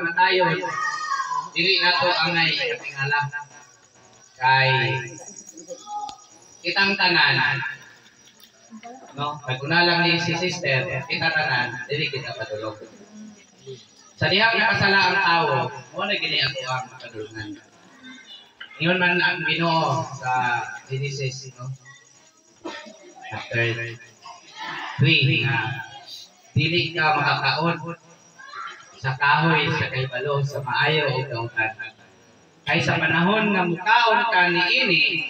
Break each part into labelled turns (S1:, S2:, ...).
S1: kamatayon dili nato angay katingala kay kitang tanan no paguna lang ni si sister kita tanan dili kita padulog sa dihang nakasala ang tawo mo na gini ato ang padulungan ingon man ang Ginoo sa Genesis no chapter 3 na dili ka makakaon sa kahoy sa kaybalo sa maayo o kautan kay sa panahon nga mukaon ka niini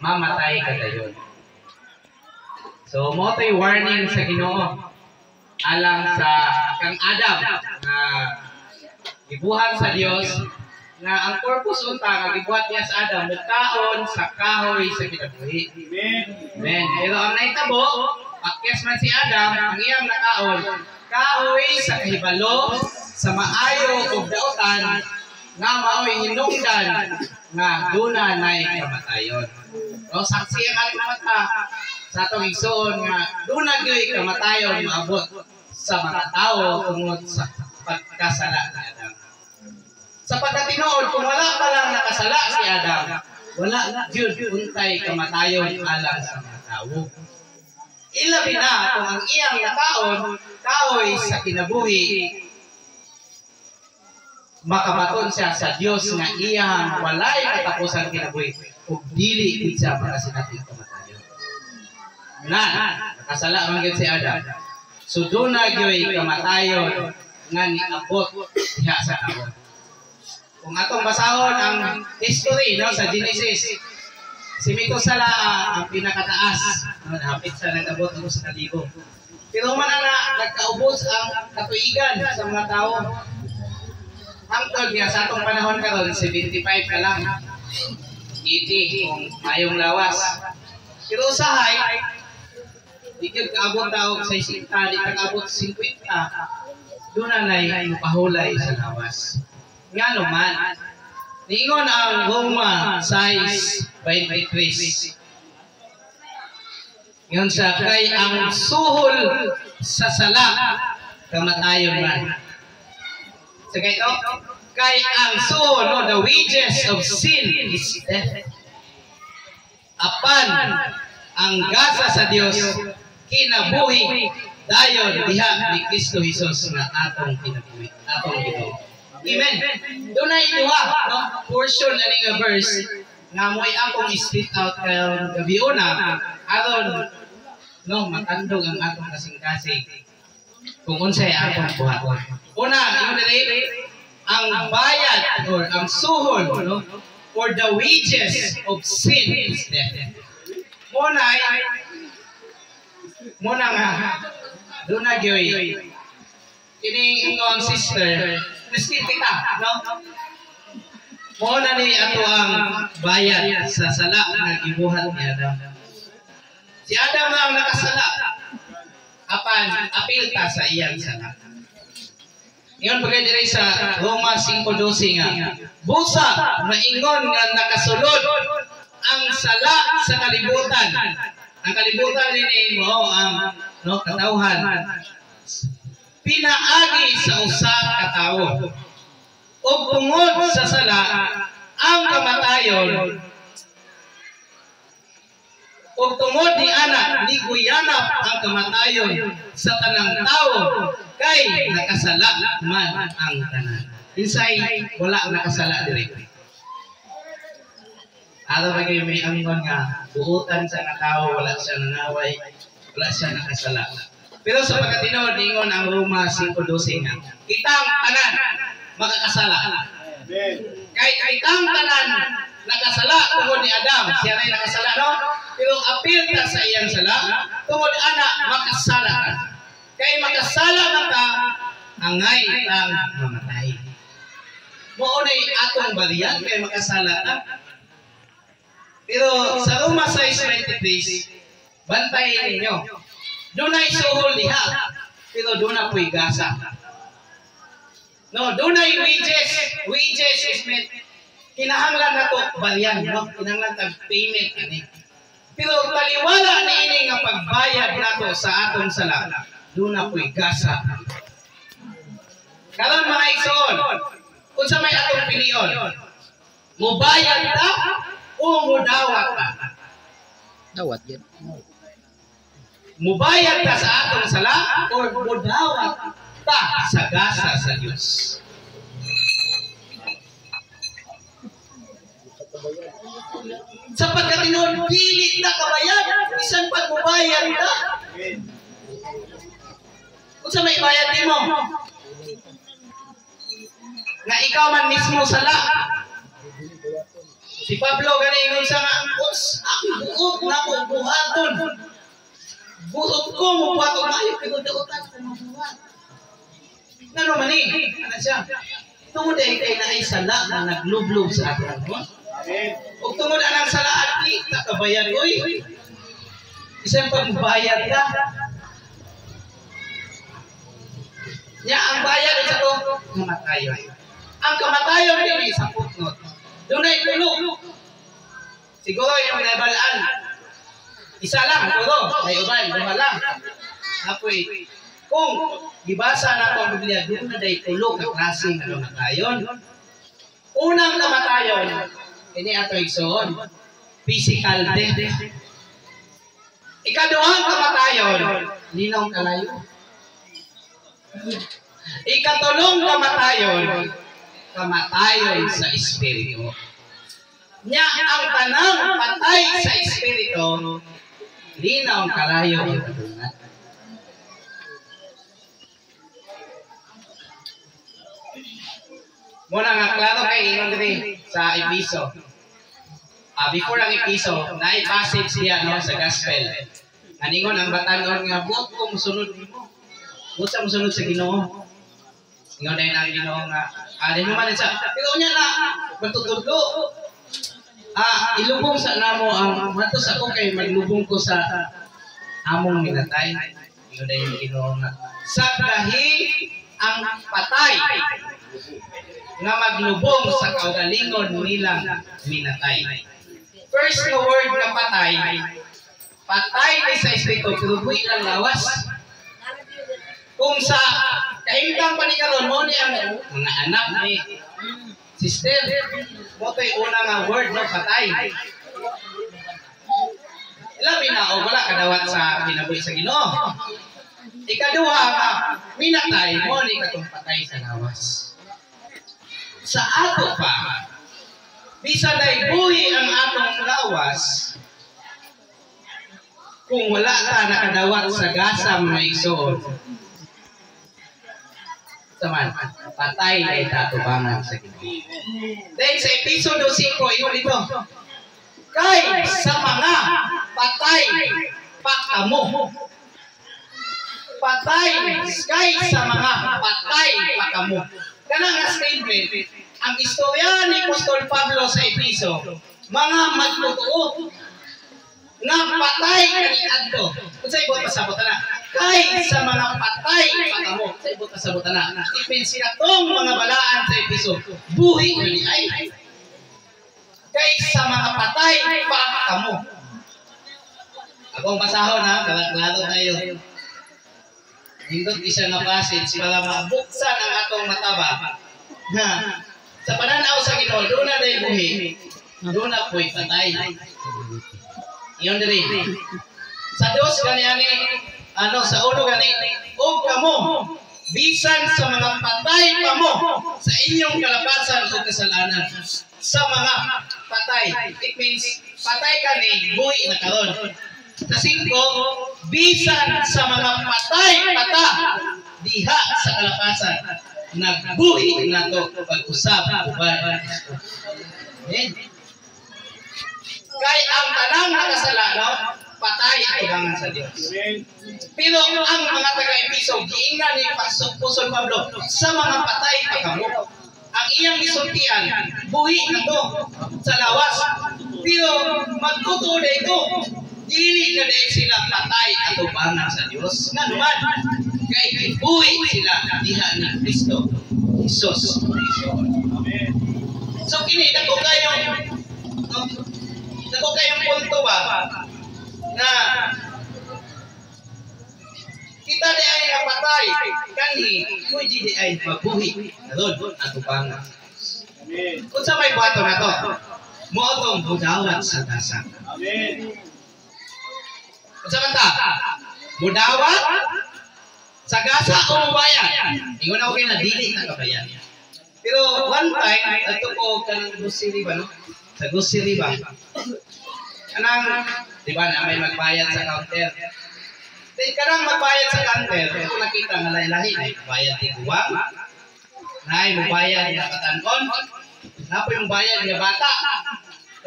S1: mamatay ka dayon. So mo tay warning sa Ginoo alang sa kang Adam na gibuhat sa Dios nga ang purpose unta nga gibuhat niya sa Adam mukaon sa kahoy sa kinabuhi. Amen. Pero ang naitabo akyas man si Adam ang iyang nakaon kahoy sa kahibalo sa maayo ug dautan nga mao'y hinungdan nga duna nay kamatayon. O saksi ang ating mata sa atong igsoon nga duna gyoy kamatayon maabot sa mga tao tungod sa pagkasala ni Adam. Sa pagkatinuod kung wala pa lang nakasala si Adam, wala gyud untay kamatayon alang sa mga tao. Ilabi na kung ang iyang nakaon kahoy sa kinabuhi makabaton siya sa Dios nga iyang walay katapusan kinabuhi ug dili gid siya makasinating kamatayon. Nakasala man gid si Adam. So duna gyoy kamatayon nga niabot diha sa tao. Kung atong basahon ang history no sa Genesis si Metusala ang pinakataas, hapit sa nag-abot ng 1,000. Pero man na nagkaubos ang katuigan sa mga tao. Hangtod niya sa atong panahon karon 75 ka lang. 80 kung mayong lawas. Pero usahay, di ka kaabot daw sa 60, di ka kaabot 50. Doon na pahulay sa lawas. Nga naman, niingon ang Roma 6:23. Ngayon siya, kay ang suhol sa sala, kamatayon man. So kay ito, kay ang suhol, no, the wages of sin is death. Apan, ang gasa sa Dios, kinabuhi, dayon diha ni Kristo Jesus na atong kinabuhi, atong Ginoo. Amen. Doon ay duha, no? Portion ani nga verse nga mo'y akong split out kayong gabi una aron no matandog ang atong kasing-kasing kung unsay atong buhaton. Una, yun diri ang bayad or ang suhol no or the wages of sin is death. Muna nga doon na gyoy kini ang sister miskin kita, no? Muna ni ato ang bayad sa sala na gibuhat ni Adam. Si Adam ang nakasala. Apan apil ta sa iyang sala. Iyon bagay diri sa Roma 5:12 nga. Busa maingon nga nakasulod ang sala sa kalibutan. Ang kalibutan nini mo ang no katawhan. Pinaagi sa usa ka tawo. O tungod sa sala ang kamatayon o tungod ni anak ni guyanap ang kamatayon sa tanang tawo kay nakasala man ang tanan. Insay wala nakasala diri. Araw ba kayo may amingon nga buutan sa nga tawo wala siya nanaway, wala siya nakasala. Pero sa pagkatinood, ingon ang Roma 5:12 nga, kitang tanan makakasala. Kay kitang tanan nakasala tungod ni Adam, siya rin nakasala, no? Pero apil ka sa iyang sala, tungod anak makasala ka. Kay makasala na ka, angay lang mamatay. Moonay atong balian kay makasala ka. Pero sa Roma 6:23, bantayin ninyo. Dunay suhol diha, pero duna po'y gasa. No, dunay wages. Wages is meant kinahanglan nato balian, no? Kinahanglan tag payment ani. Pero taliwala niini nga pagbayad nato sa atong sala, duna po'y gasa. Karon mga igsoon, Kung sa may atong pilion, mubayad ka o mudawat ka?
S2: Dawat yan.
S1: Mubayad ka sa atong sala o mudawat ka sa gasa sa Diyos? Sa pagkatinuod, pilit na kabayad, isang pagmubayad ka. Kung sa may bayad din mo, nga ikaw man mismo sala. Si Pablo ganingon sa nga, ang buot na ko buhaton. Buot ko mo buhaton mayo, pigudutan ko mo buhat. Ano man ano siya? Tungod ay kay na sala na naglublob sa aton mo. Ug tungod anang sala at di nakabayad oy. Isang pagbayad ka. Ya ang bayad sa to kamatayon. Ang kamatayon din sa putnot. Dunay tulo. Siguro yung nabalaan. Isa lang, siguro. May uban, duha lang. Apoy, kung gibasa na itong Biblia, doon na day tulo ka klaseng kamatayon. Unang kamatayon, ini ato igsoon, physical death. Ikaduhang kamatayon, ninong kalayo. Ikatulong kamatayon, kamatayon sa espiritu. Nya ang tanang patay sa espiritu, linaw kalayo ang kadungan. Muna nga klaro kay ingon diri sa Episo. Before ang Episo, naay passage siya no sa gospel. Aningon ang batanon nga buot ko musunod nimo. Buot sa musunod sa Ginoo. Ingon dahil ang Ginoo nga din naman siya. Pero niya na matutudlo. Ilubong sa namo ang matos ako kay maglubong ko sa among minatay. Ingon dahil ang Ginoo nga sa dahi ang patay nga maglubong sa kaugalingon nilang minatay. First na word na patay, patay ni sa espiritu, pero buhay ang lawas. Kung sa kahintang panikaron mo ni ang mga anak ni sister, mo to'y unang nga word no patay. Labi na o wala kadawat sa kinabuhi sa Ginoo. Ikaduha ka, minatay mo ni katong patay sa lawas. Sa ato pa, bisa dahil buhi ang atong lawas, kung wala ka nakadawat sa gasam na igsoon, saman, patay ay tatubangan sa Ginoo. Dahil sa episode 5, yun ito, kay sa mga patay pakamo. Patay kay sa mga patay pakamo. Kanang nga statement, ang istorya ni Apostol Pablo sa Episo, mga magtotoo nga patay kani adto. Kung sa ibot pasabot na, kay sa mga patay pakamo. Sa ibot pasabot na. It means katong mga balaan sa Episo, buhi kani ay. Kay sa mga patay pakamo. Akong basahon ha, kalado tayo. Hindot isa nga passage para mabuksan ang atong mataba na sa pananaw sa Ginoo doon na day buhi, doon na po'y patay. Iyon diri. Sa Dios gani sa ulo gani, og kamo bisan sa mga patay pa mo sa inyong kalapasan o kasalanan. Sa mga patay, it means patay kani buhi na karon. Sa 5, bisan sa mga patay pata diha sa kalapasan nagbuhi na to pag-usap uban. Kay ang tanang nakasalanan patay atubangan sa Dios. Pero ang mga taga-Episo giingnan ni Apostol Pablo sa mga patay pakamo. Ang iyang gisultian buhi na to sa lawas. Pero magtutuod ito dili na dahil sila patay atubangan sa Diyos. Nga naman, kay buhay sila diha ni Kristo Jesus. So kini dako kayong punto ba na kita di ay napatay kanhi pwede di ay mabuhi karon atubangan. Kung sa may buhaton na to, mo itong budawat sa gasa. Kung sa mata, budawat sa gasa o mubayan. Ingon ako kayo na dili na kabayan. Pero one time, ito po kanang gusiri ba, no? Sa gusiri ba? Kanang, di ba na may magbayad sa counter? Kanang magbayad sa counter, kung nakita nga lahi-lahi, may magbayad di buwang, may magbayad na katanon, na po yung bayad na bata.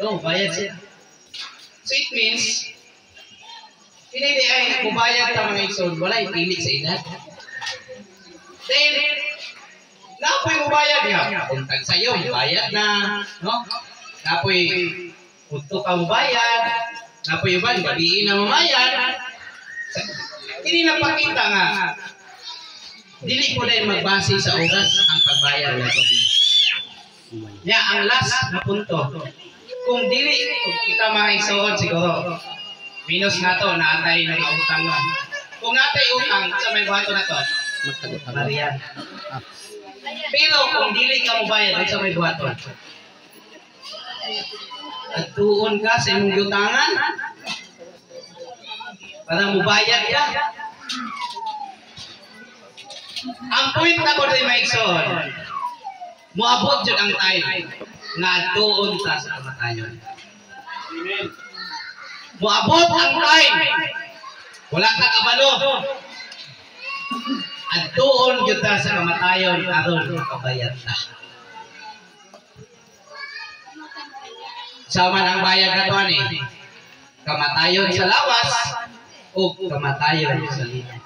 S1: Oh, bayad siya. So it means, hindi ay mubayad ka mga igsoon, wala ipili sa edad. Then, napoy mubayad niya. Puntag sa'yo, mubayad na. No? Napoy, punto ka mubayad. Napoy iban, gabiin na mubayad. Hindi napakita nga. Dili ko na magbase sa oras ang pagbayad na ito. Ya, ang last na punto. Kung dili, kita mga igsoon siguro. Minus nga to, naatay na utang mo. Kung naatay utang, sa may buhato na to, Marian. Pero kung dili ka mo bayad sa may buhaton, at tuon ka sa imong yutangan, para mo bayad ka. Ang point na ko rin may ikson, muabot dyan ang time nga tuon ka sa kamatayon. Muabot ang time, wala ka kabalo. At doon kita sa kamatayon aron kabayad ta. Sama ang bayad na to ani. Kamatayon sa lawas o kamatayon sa lina.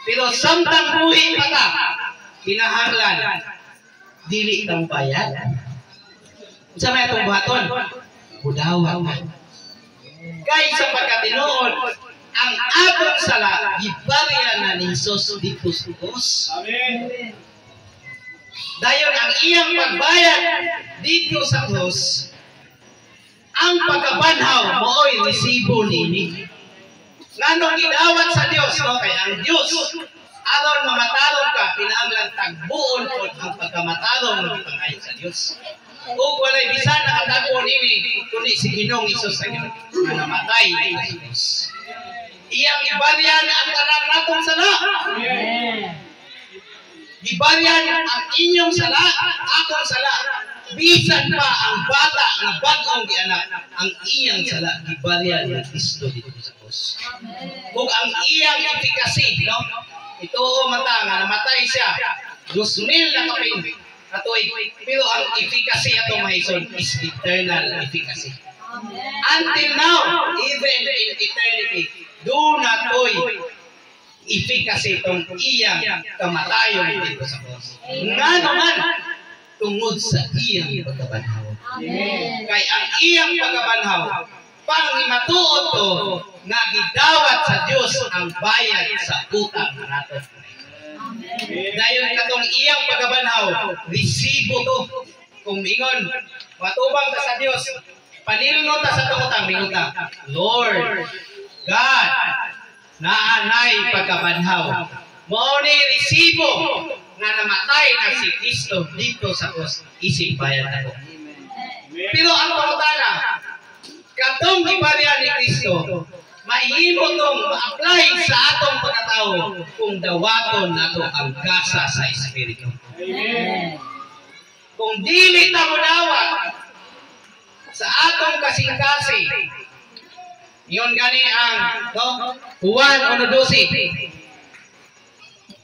S1: Pero samtang buhi pa ka, kinahanglan, dili kang bayad. Sa may itong buhaton, budawat ka. Kahit sa pagkatinuod, ang atong sala gibarya na ni Jesus dito sa krus. Amen. Dayon ang iyang pagbayad dito sa krus, ang pagkabanhaw mooy resibo nini. Nganong gidawat sa Dios, no? Kay ang Dios aron mamatarong ka, kinahanglan tagbuon po ang pagkamatarong ng pangayod sa Dios. Ug walay bisan nakadagpo nini kundi si Ginoong Hesus sa Ginoo nga namatay sa krus. Iyang ibaryan ang tanan natong sala. Ibaryan ang inyong sala, akong sala. Bisan pa ang bata na bagong gianak, ang iyang sala ibaryan ng Kristo dito sa krus. Ug ang iyang efikasy, no? Ito o mata nga namatay siya. 2,000 na kapin. Pero ang efikasy ato mahison is eternal efficacy. Until now, even in eternity, do na to'y efficacy itong iyang kamatayon dito sa krus. Nga naman, tungod sa iyang pagkabanhaw. Kay ang iyang pagkabanhaw, pang imatuod to, nga gidawat sa Diyos ang bayad sa utang nato. Dayon katong iyang pagkabanhaw, resibo to. Kung mingon, matubang ta sa Diyos, panilunod ta sa tukotang mingon ta, Lord, God, naanay pagkabanhaw. Mao ni resibo nga namatay na si Kristo dito sa krus, isip bayad ako. Pero ang pangutana, katong ibarya ni Kristo, mahimo tong ma-apply sa atong pagkatao kung dawaton nato ang gasa sa Espiritu. Kung dili ta mo dawat sa atong kasing-kasing, yun gani ang Juan 1:12.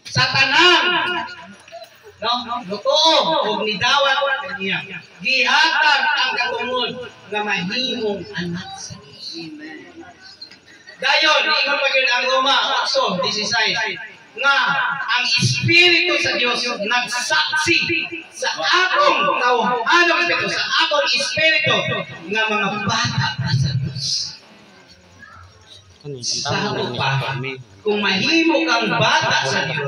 S1: Sa tanan, totoo, kung nidawat kaniya, gihatag ang katungod nga mahimong anak sa Diyos. Dayon, ingon pa yun ang Roma 8:16, nga ang Espiritu sa Diyos nagsaksi sa akong tawhanong Espiritu, sa akong Espiritu, nga mga bata pa sa Diyos. Sa pa, kung mahimo kang bata sa Diyos,